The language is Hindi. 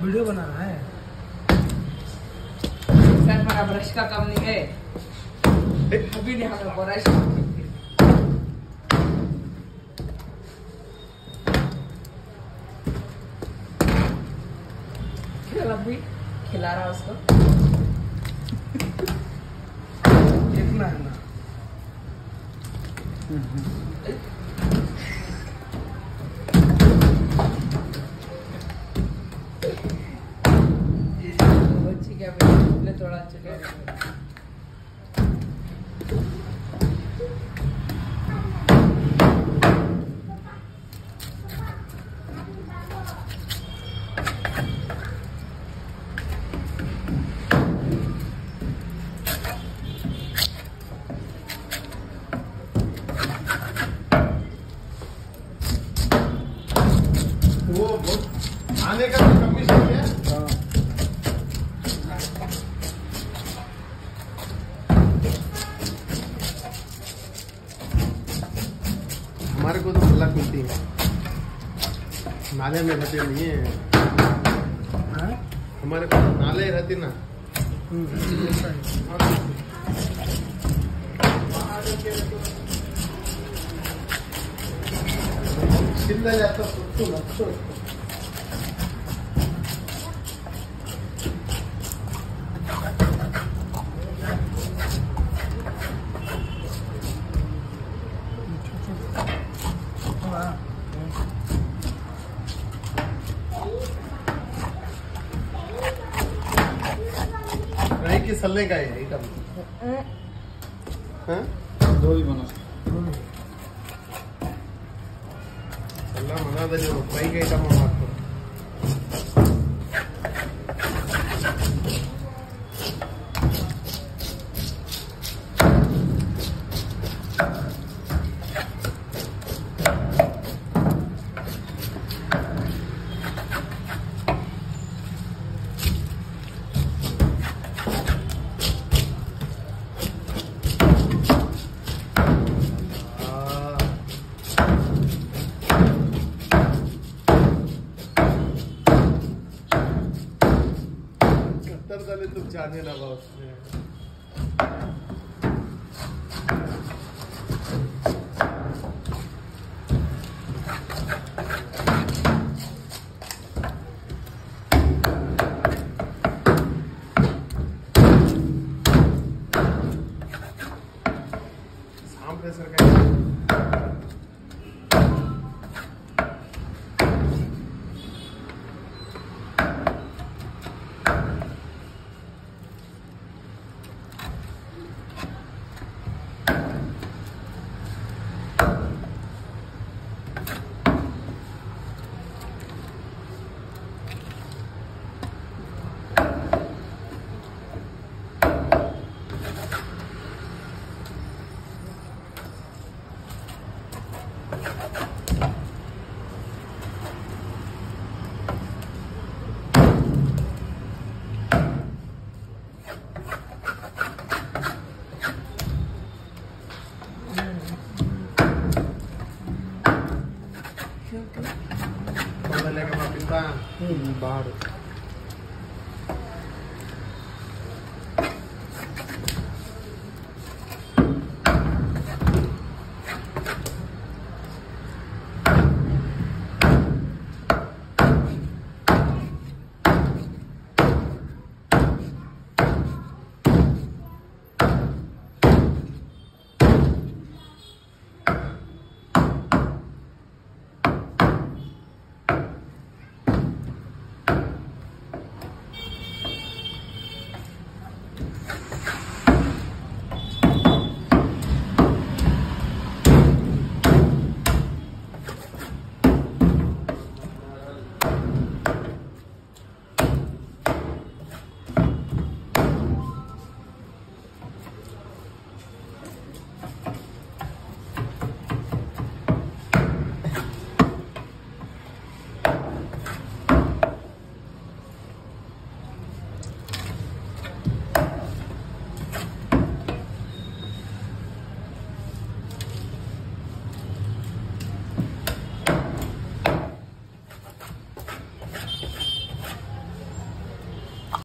वीडियो बना रहा है सर, हमारा ब्रश का काम नहीं है अभी नहीं हमें ब्रश खिला रहा उसको देखना है ना। बच्ची क्या बेटे थोड़ा चले आने का कमीशन है। हमारे को तो मल्ला मिलती है, नाले में रहते नहीं है। हमारे को नाले रहते ना। सिंधा जाता तो कि सल्ले का है आइटम। हाँ? दो ही बना सल्ला मना दे जो फ्राई का आइटम हम आपको तुम जाने लगा उसमें। शाम प्रेशर का बाहर